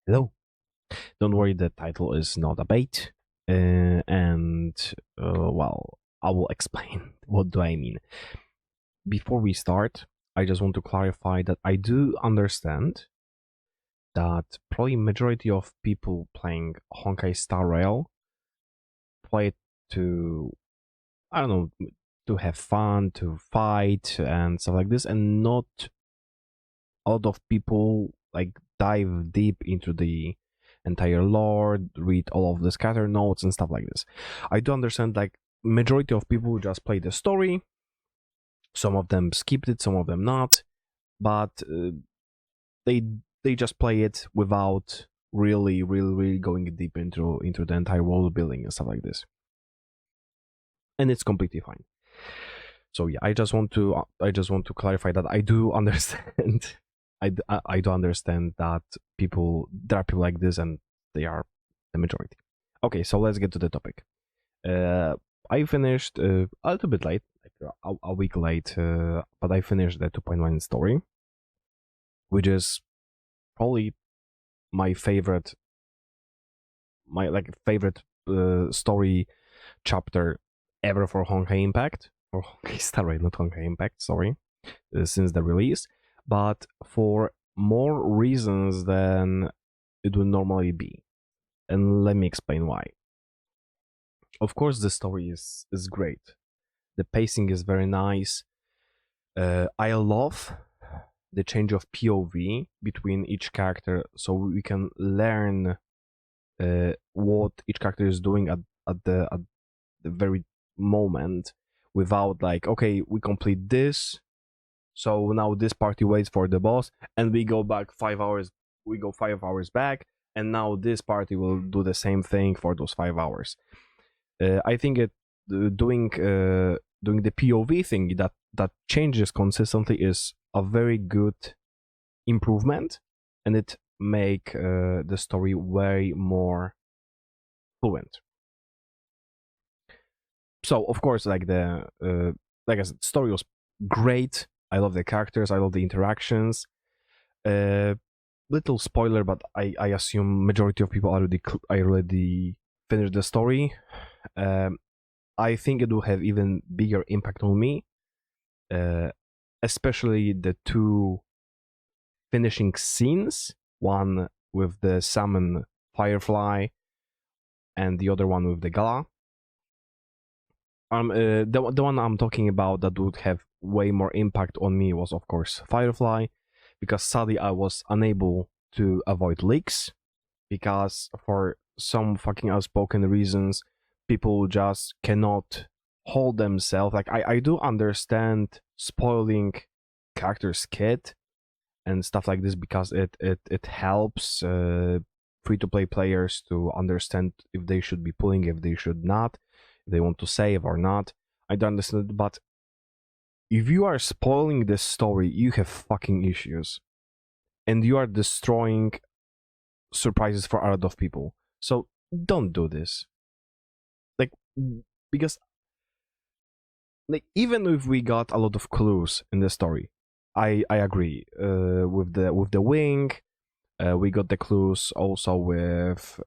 Hello. Don't worry, the title is not a bait. Well, I will explain what do I mean. Before we start, I just want to clarify that I do understand that probably majority of people playing Honkai Star Rail play it to, I don't know, to have fun, to fight and stuff like this, and not a lot of people like dive deep into the entire lore, read all of the scatter notes and stuff like this. I do understand like majority of people just play the story. Some of them skipped it, some of them not, but they they just play it without really going deep into the entire world building and stuff like this, and it's completely fine. So yeah, I just want to clarify that I do understand. I do understand that there are people like this, and they are the majority. Okay, so let's get to the topic. I finished a little bit late, like a week late, but I finished the 2.1 story, which is probably my favorite, favorite story chapter ever for Honkai Impact, or Honkai Star Rail, not Honkai Impact. Sorry, since the release, but for more reasons than it would normally be. And let me explain why. Of course, the story is great. The pacing is very nice. I love the change of POV between each character, so we can learn what each character is doing at the very moment, without like, okay, we complete this, so now this party waits for the boss, and we go back 5 hours. We go 5 hours back, and now this party will do the same thing for those 5 hours. I think doing the POV thing that changes consistently is a very good improvement, and it make the story way more fluent. So of course, like like I said, story was great. I love the characters. I love the interactions. Little spoiler, but I assume majority of people already finished the story. I think it will have even bigger impact on me, especially the two finishing scenes. One with the summon Firefly, and the other one with the Gala. The one I'm talking about that would have way more impact on me was, of course, Firefly, because sadly I was unable to avoid leaks, because for some fucking outspoken reasons, people just cannot hold themselves. Like I do understand spoiling characters' kit and stuff like this, because it helps free to play players to understand if they should be pulling, if they should not, if they want to save or not. I don't understand, but if you are spoiling this story, you have fucking issues, and you are destroying surprises for a lot of people. So don't do this. Like, because like, even if we got a lot of clues in the story, I agree with the wing. We got the clues also with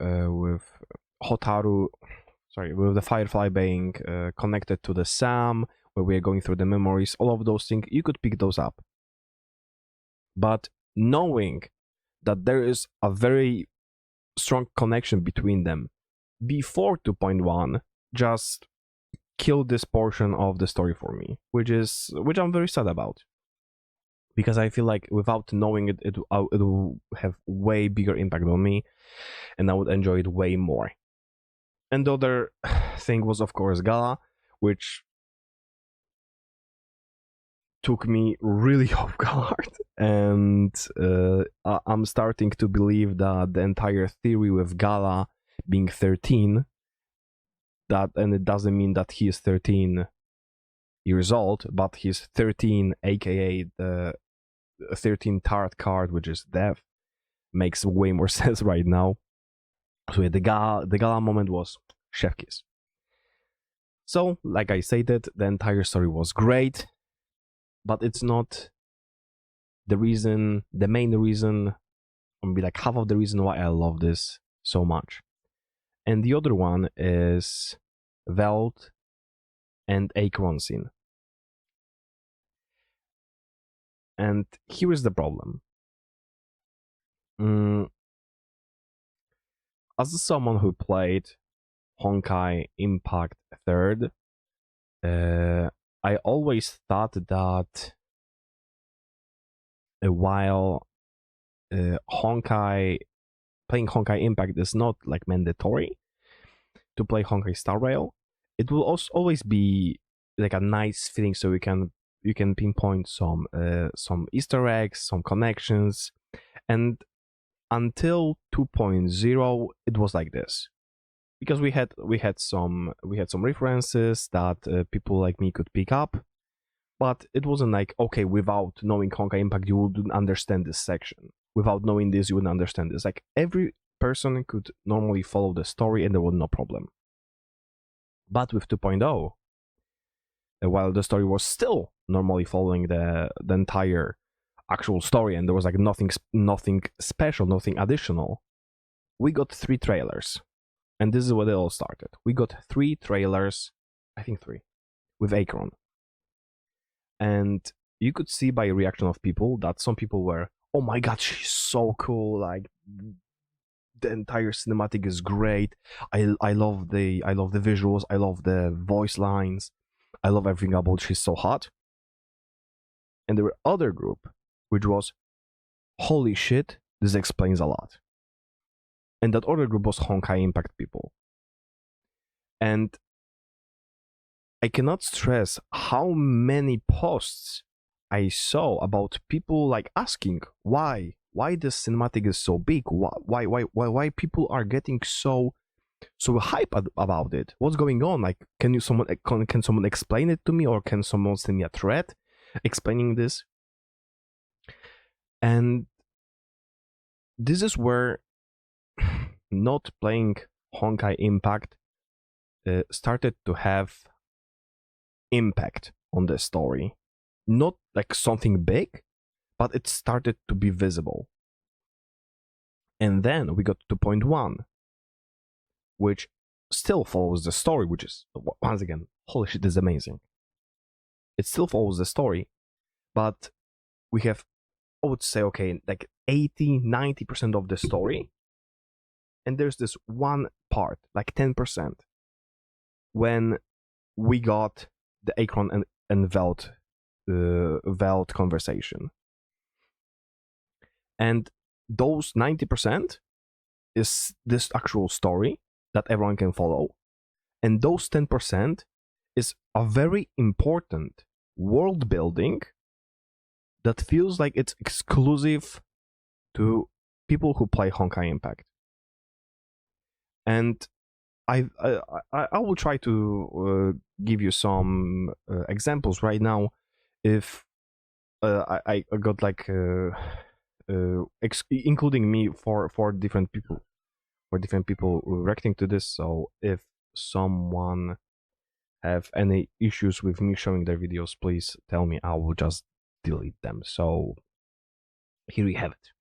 Hotaru, sorry, with the Firefly being connected to the Sam, where we are going through the memories. All of those things, you could pick those up. But knowing that there is a very strong connection between them before 2.1 just killed this portion of the story for me, which I'm very sad about, because I feel like without knowing it, it will have way bigger impact on me, and I would enjoy it way more. And the other thing was, of course, Gala, which took me really off guard, and I'm starting to believe that the entire theory with Gala being 13, and it doesn't mean that he is 13 years old, but he's 13, aka the 13 tarot card, which is death, makes way more sense right now. So yeah, the Gala moment was chef kiss. So, like I stated, the entire story was great, but it's not the main reason be like half of the reason why I love this so much. And the other one is Veld and Acorn scene. And here is the problem. As someone who played Honkai Impact 3rd, I always thought that while playing Honkai Impact is not like mandatory to play Honkai Star Rail, it will also always be like a nice feeling. So you can pinpoint some Easter eggs, some connections, and until 2.0 it was like this, because we had some references that people like me could pick up, but it wasn't like, okay, without knowing Honkai Impact you wouldn't understand this section, without knowing this you wouldn't understand this. Like, every person could normally follow the story and there was no problem. But with 2.0, while the story was still normally following the entire actual story and there was like nothing special, nothing additional, we got 3 trailers. And this is where it all started. We got 3 trailers, I think 3, with Acorn. And you could see by reaction of people that some people were, oh my god, she's so cool, like the entire cinematic is great. I love the visuals, I love the voice lines, I love everything about she's so hot. And there were other group which was, holy shit, this explains a lot. And that other group was Honkai Impact people. And I cannot stress how many posts I saw about people like asking why this cinematic is so big, why people are getting so hype about it. What's going on? Like, can someone explain it to me, or can someone send me a thread explaining this? And this is where not playing Honkai Impact started to have impact on the story. Not like something big, but it started to be visible. And then we got 2.1, which still follows the story, which is, once again, holy shit, this is amazing. It still follows the story, but we have, I would say, okay, like 80-90% of the story, and there's this one part, like 10%, when we got the Acorn and Veld conversation. And those 90% is this actual story that everyone can follow. And those 10% is a very important world building that feels like it's exclusive to people who play Honkai Impact. And I will try to give you some examples right now. If I got like including me for different people reacting to this. So if someone have any issues with me showing their videos, please tell me. I will just delete them. So here we have it.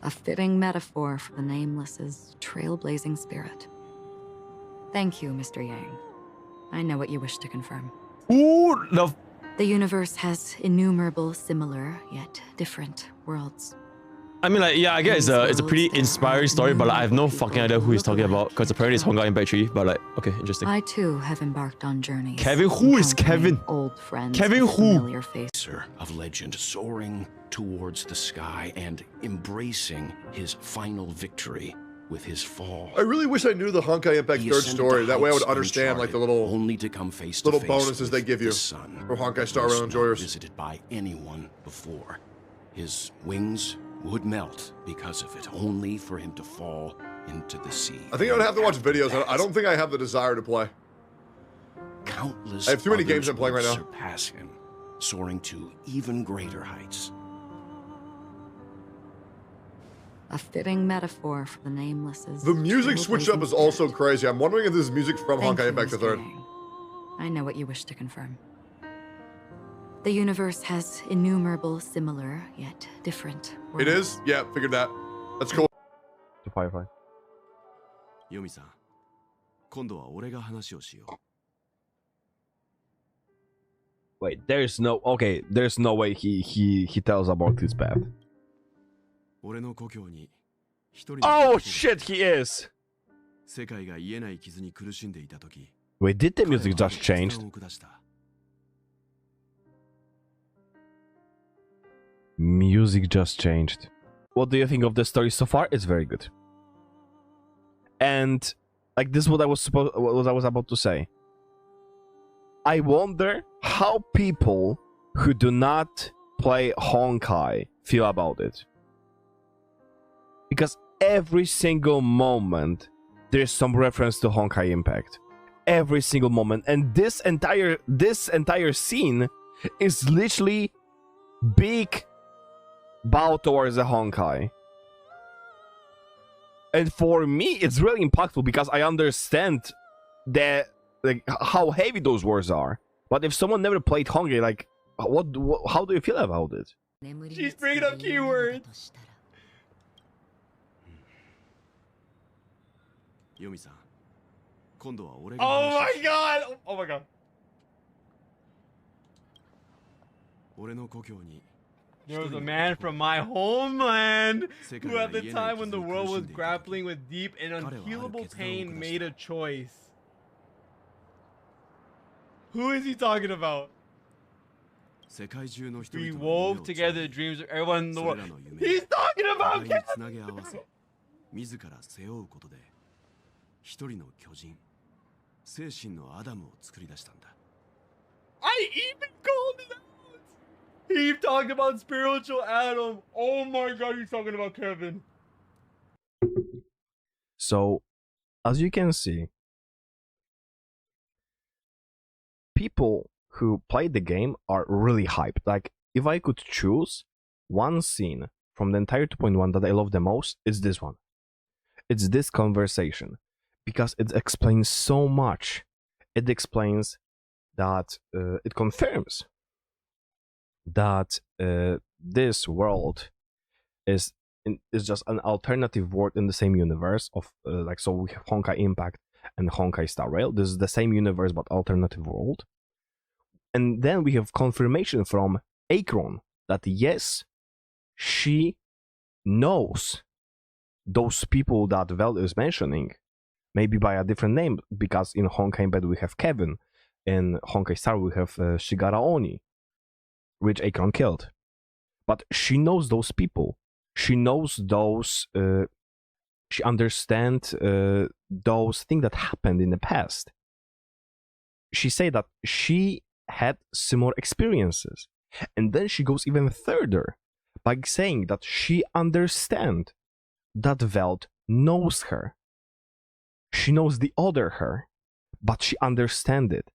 A fitting metaphor for the Nameless's trailblazing spirit. Thank you, Mr. Yang. I know what you wish to confirm. Ooh, no. The universe has innumerable similar, yet different worlds. I mean, like, yeah, I guess it's a pretty inspiring story, but like, I have no fucking idea who he's talking about, because apparently it's Honkai Impact 3, but like, okay, interesting. I too have embarked on journeys. Kevin, who is Kevin? Old friends. Kevin, who? Familiar face. Of legend, soaring towards the sky and embracing his final victory with his fall. I really wish I knew the Honkai Impact He 3rd ascended story. the That way I would heights understand like the little only to come face to little face bonuses they with give you the sun, for Honkai Star Rail most enjoyers. not visited by anyone before. His wings would melt because of it, only for him to fall into the sea. I think I would have to watch videos. I don't think I have the desire to play. Countless I have too many games others I'm playing would right now. surpass him, soaring to even greater heights. A fitting metaphor for the Nameless's. The music switch up is also crazy. I'm wondering if this is music from Thank Honkai you, Impact Mr. 3rd. Yang. I know what you wish to confirm. The universe has innumerable similar yet different worlds. It is? Yeah, figured that. That's cool. To Firefly. ヨミさん、今度は俺が話をしよう。 Wait, there's no way he tells about his path. 俺の故郷に一人 Oh shit, he is. 世界が癒えない傷に苦しんでいた時、 Wait, did the music just change? 決断を下した。 Music just changed. What do you think of the story so far? It's very good. And like this is what I was about to say. I wonder how people who do not play Honkai feel about it. Because every single moment there's some reference to Honkai Impact. Every single moment. And this entire scene is literally big bow towards the Honkai. And for me, it's really impactful because I understand that, like, how heavy those words are. But if someone never played Honkai, like, how do you feel about it? She's bringing up keywords. ヨミさん、今度は俺が Oh 話を my god! Oh my god. 俺の故郷に There was a man from my homeland who at the time when the world was grappling with deep and unhealable pain made a choice. Who is he talking about? 世界中の人 We 々の wove together the dreams of everyone in the そ world. れらの夢 He's talking を about 互いに Kevin! つなげ合わせ自ら背負うことで一人の巨人精神のアダムを作り出したんだ。 I even called it out! He talked about spiritual Adam. Oh my god, he's talking about Kevin. So, as you can see, people who played the game are really hyped. Like, if I could choose one scene from the entire 2.1 that I love the most, it's this one. It's this conversation. Because it explains so much. It explains that, it confirms that this world is just an alternative world in the same universe of like, so we have Honkai Impact and Honkai Star Rail. This is the same universe but alternative world. And then we have confirmation from Akron that yes, she knows those people that Vel is mentioning, maybe by a different name, because in Honkai Impact we have Kevin, in Honkai Star we have Shigara Oni, which Akron killed. But she knows those people. She knows those, she understands those things that happened in the past. She said that she had similar experiences. And then she goes even further by saying that she understands that Veld knows her. She knows the other her, but she understands it.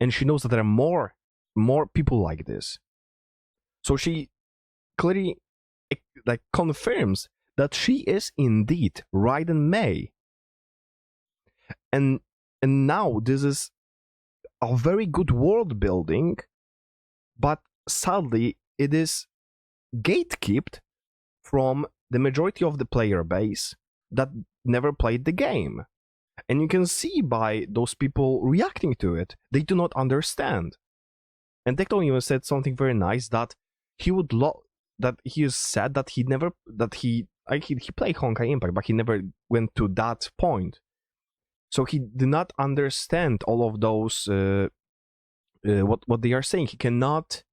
And she knows that there are more people like this. So she clearly like confirms that she is indeed Raiden Mei. And now this is a very good world building, but sadly it is gatekept from the majority of the player base that never played the game. And you can see by those people reacting to it, they do not understand. And Tectone even said something very nice, that he would that he is sad that he never he played Honkai Impact, but he never went to that point. So he did not understand all of those what they are saying. He cannot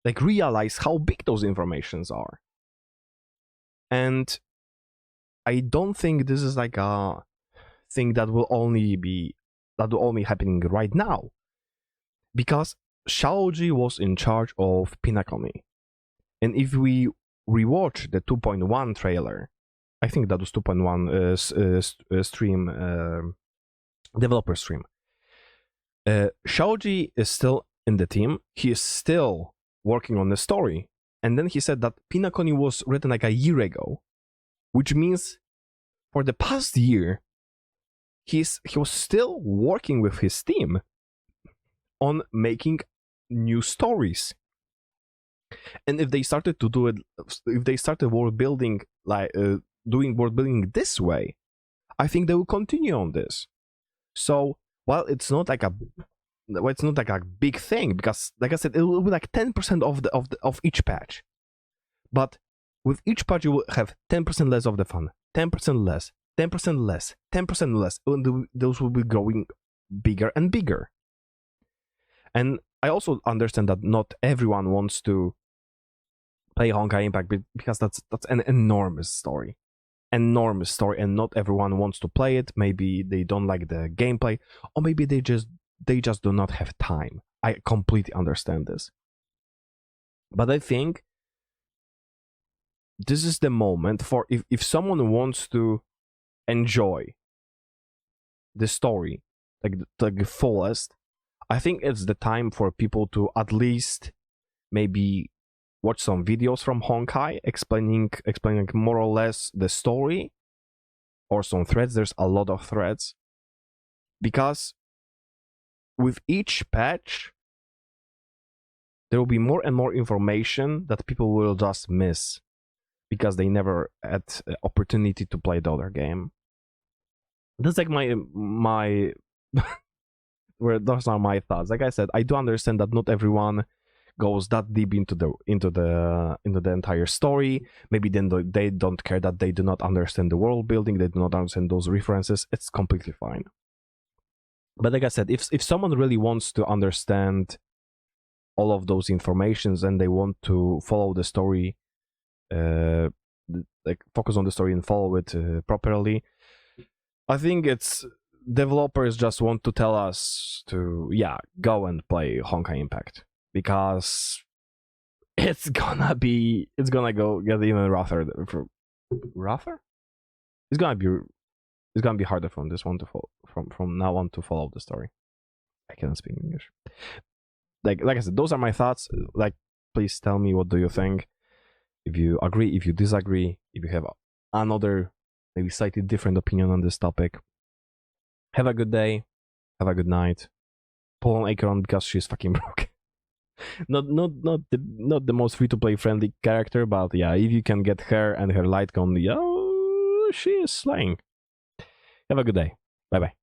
like realize how big those informations are. And I don't think this is like a thing that will only happening right now, because Shaoji was in charge of Pinnacle. And if we rewatch the 2.1 trailer, I think that was 2.1 stream, developer stream, Shaoji is still in the team. He is still working on the story. And then he said that Pinnacle was written like a year ago, which means for the past year, he was still working with his team on making new stories And if they started to do it, if they started world building like doing world building this way, I think they will continue on this. So while it's not like a big thing, because like I said, it will be like 10% of each patch. But with each patch, you will have 10% less of the fun, 10% less, 10% less, 10% less, and those will be growing bigger and bigger. And I also understand that not everyone wants to play Honkai Impact because that's an enormous story, and not everyone wants to play it. Maybe they don't like the gameplay, or maybe they just do not have time. I completely understand this. But I think this is the moment for if someone wants to enjoy the story like the fullest, I think it's the time for people to at least maybe watch some videos from Honkai explaining more or less the story, or some threads. There's a lot of threads, because with each patch there will be more and more information that people will just miss because they never had opportunity to play the other game. That's like my where those are my thoughts. Like I said, I do understand that not everyone goes that deep into the entire story. Maybe then they don't care, that they do not understand the world building, they do not understand those references. It's completely fine. But like I said, if someone really wants to understand all of those informations and they want to follow the story, like focus on the story and follow it properly, I think it's developers just want to tell us to go and play Honkai Impact, because it's gonna go get even rougher. It's gonna be harder from this one to follow, from now on, to follow the story. I cannot speak English. Like I said, those are my thoughts. Like, please tell me, what do you think? If you agree, if you disagree, if you have another, maybe slightly different opinion on this topic. Have a good day. Have a good night. Pull on Acheron because she's fucking broke. not the most free to play friendly character, but yeah, if you can get her and her light gun, she is slaying. Have a good day. Bye bye.